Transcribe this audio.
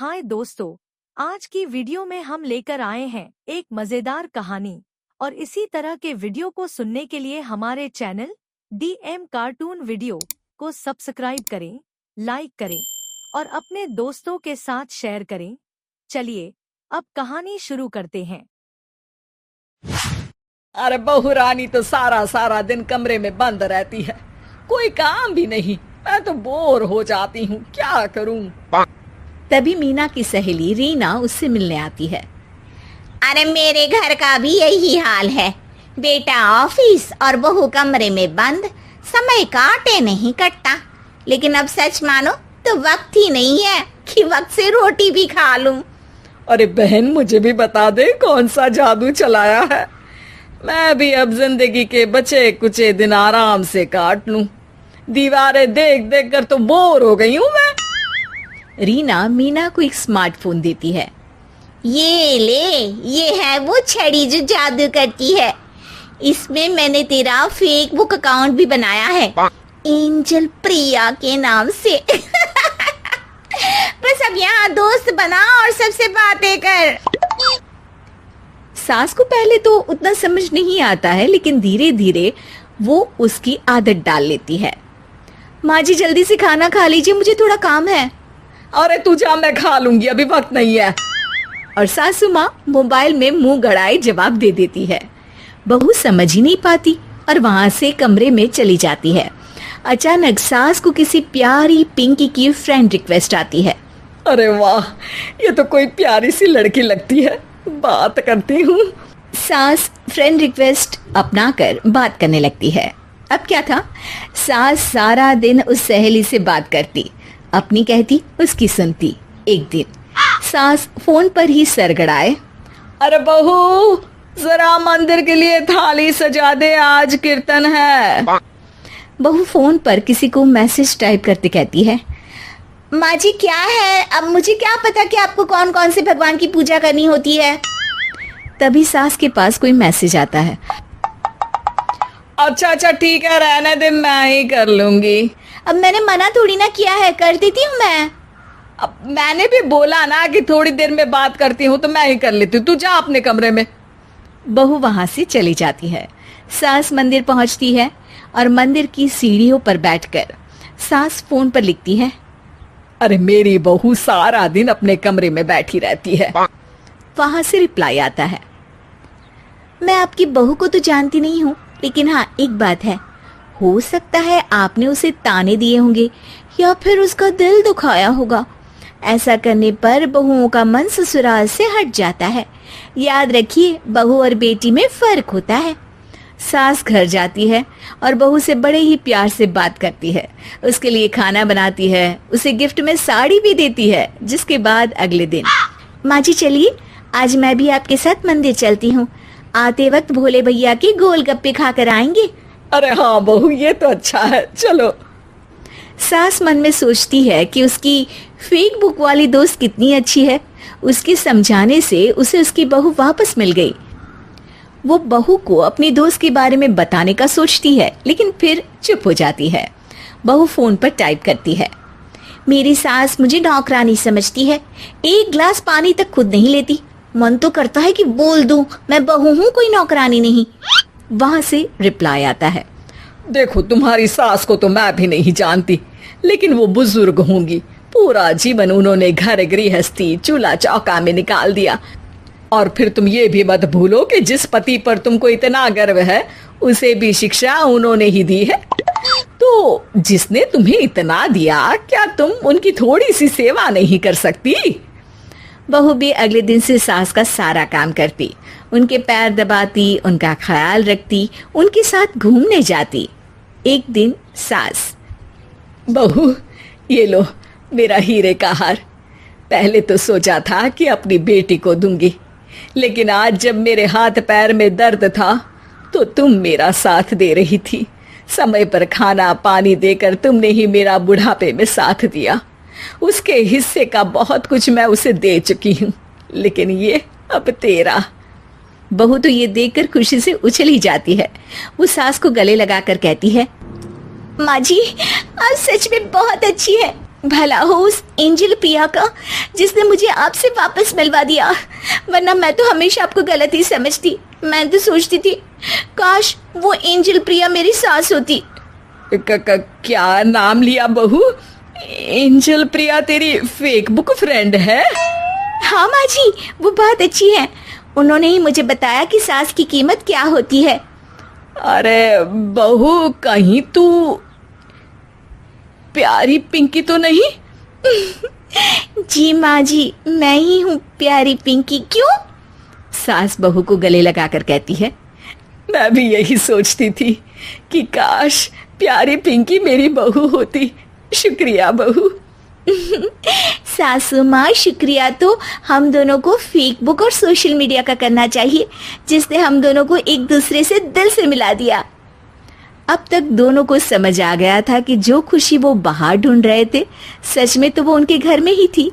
हाय दोस्तों, आज की वीडियो में हम लेकर आए हैं एक मजेदार कहानी। और इसी तरह के वीडियो को सुनने के लिए हमारे चैनल DM कार्टून वीडियो को सब्सक्राइब करें, लाइक करें और अपने दोस्तों के साथ शेयर करें। चलिए अब कहानी शुरू करते हैं। अरे बहू रानी तो सारा सारा दिन कमरे में बंद रहती है, कोई काम भी नहीं। मैं तो बोर हो जाती हूँ, क्या करूँ। तभी मीना की सहेली रीना उससे मिलने आती है। अरे मेरे घर का भी यही हाल है, बेटा ऑफिस और बहू कमरे में बंद, समय काटे नहीं कटता। लेकिन अब सच मानो तो वक्त ही नहीं है कि वक्त से रोटी भी खा लूं। अरे बहन, मुझे भी बता दे कौन सा जादू चलाया है। मैं भी अब जिंदगी के बचे कुचे दिन आराम से काट लूं। दीवारें देख देख कर तो बोर हो गई हूँ मैं। रीना मीना को एक स्मार्टफोन देती है। ये ले, ये है वो छड़ी जो जादू करती है। इसमें मैंने तेरा फेक बुक अकाउंट भी बनाया है, एंजल प्रिया के नाम से। बस अब यहाँ दोस्त बना और सबसे बातें कर। सास को पहले तो उतना समझ नहीं आता है, लेकिन धीरे धीरे वो उसकी आदत डाल लेती है। माँ जी जल्दी से खाना खा लीजिए, मुझे थोड़ा काम है। अरे तू जा, मैं खा लूंगी, अभी वक्त नहीं है। और सासू माँ मोबाइल में मुंह गड़ाए जवाब दे देती है। बहू समझ ही नहीं पाती और वहां से कमरे में चली जाती है। अचानक सास को किसी प्यारी पिंकी की फ्रेंड रिक्वेस्ट आती है। अरे वाह, ये तो कोई प्यारी सी लड़की लगती है, बात करती हूँ। सास फ्रेंड रिक्वेस्ट अपनाकर बात करने लगती है। अब क्या था, सास सारा दिन उस सहेली से बात करती, अपनी कहती, उसकी सुनती। एक दिन सास फोन पर ही सरगड़ाए, अरे बहू जरा मंदिर के लिए थाली सजा दे, आज कीर्तन है। बहू फोन पर किसी को मैसेज टाइप करते कहती है, माँ जी क्या है, अब मुझे क्या पता कि आपको कौन कौन से भगवान की पूजा करनी होती है। तभी सास के पास कोई मैसेज आता है। अच्छा ठीक है, रहने दे, मैं ही कर लूंगी। अब मैंने मना थोड़ी ना किया है, कर देती हूँ मैं। अब मैंने भी बोला ना कि थोड़ी देर में बात करती हूँ, तो मैं ही कर लेती हूँ, तू जा अपने कमरे में। बहू वहां से चली जाती है। सास मंदिर पहुंचती है और मंदिर की सीढ़ियों पर बैठकर सास फोन पर लिखती है, अरे मेरी बहू सारा दिन अपने कमरे में बैठी रहती है। वहां से रिप्लाई आता है, मैं आपकी बहू को तो जानती नहीं हूँ, लेकिन हाँ एक बात है, हो सकता है आपने उसे ताने दिए होंगे या फिर उसका दिल दुखाया होगा। ऐसा करने पर बहुओं का मन ससुराल से हट जाता है। याद रखिए, बहू और बेटी में फर्क होता है। सास घर जाती है और बहू से बड़े ही प्यार से बात करती है, उसके लिए खाना बनाती है, उसे गिफ्ट में साड़ी भी देती है। जिसके बाद अगले दिन, माँ जी चलिए, आज मैं भी आपके साथ मंदिर चलती हूँ, आते वक्त भोले भैया के गोलगप्पे खाकर आएंगे। अरे हाँ बहू, ये तो अच्छा है, चलो। सास मन में सोचती है कि उसकी फेक बुक वाली दोस्त कितनी अच्छी है। उसके समझाने से उसे उसकी बहू वापस मिल गई। वो बहू को अपनी दोस्त के बारे में बताने का सोचती है, लेकिन फिर चुप हो जाती है। बहू फोन पर टाइप करती है, मेरी सास मुझे नौकरानी समझती है, एक गिलास पानी तक खुद नहीं लेती। मन तो करता है कि बोल दूं, मैं बहू हूँ, कोई नौकरानी नहीं। वहां से रिप्लाई आता है, देखो तुम्हारी सास को तो मैं भी नहीं जानती, लेकिन वो बुजुर्ग होंगी। पूरा जीवन उन्होंने घर गृहस्थी चूल्हा चौका में निकाल दिया। और फिर तुम ये भी मत भूलो कि जिस पति पर तुमको इतना गर्व है, उसे भी शिक्षा उन्होंने ही दी है। तो जिसने तुम्हें इतना दिया, क्या तुम उनकी थोड़ी सी सेवा नहीं कर सकती? बहू भी अगले दिन से सास का सारा काम करती, उनके पैर दबाती, उनका ख्याल रखती, उनके साथ घूमने जाती। एक दिन सास, बहू ये लो मेरा हीरे का हार। पहले तो सोचा था कि अपनी बेटी को दूंगी, लेकिन आज जब मेरे हाथ पैर में दर्द था तो तुम मेरा साथ दे रही थी। समय पर खाना पानी देकर तुमने ही मेरा बुढ़ापे में साथ दिया। उसके हिस्से का बहुत कुछ मैं उसे दे चुकी हूँ, लेकिन ये अब तेरा। बहू तो ये देखकर खुशी से उछली जाती है। वो सास को गले लगाकर कहती है, माँ जी आप सच में बहुत अच्छी है, भला हो उस एंजल प्रिया का जिसने मुझे आपसे वापस मिलवा दिया, वरना मैं तो हमेशा आपको गलत ही समझती। मैं तो सोचती थी काश वो एंजल प्रिया मेरी सास होती। क्या नाम लिया बहू? एंजल प्रिया तेरी फेसबुक फ्रेंड है? हाँ माँ जी, वो बहुत अच्छी है। उन्होंने ही मुझे बताया कि सास की कीमत क्या होती है। अरे बहू, कहीं तू प्यारी पिंकी तो नहीं? जी माँ जी, मैं ही हूँ प्यारी पिंकी। क्यों? सास बहू को गले लगाकर कहती है। मैं भी यही सोचती थी कि काश प्यारी पिंकी मेरी बहू होती। शुक्रिया बहू। सासू माँ, शुक्रिया तो हम दोनों को फेसबुक और सोशल मीडिया का करना चाहिए, जिसने हम दोनों को एक दूसरे से दिल से मिला दिया। अब तक दोनों को समझ आ गया था कि जो खुशी वो बाहर ढूंढ रहे थे, सच में तो वो उनके घर में ही थी।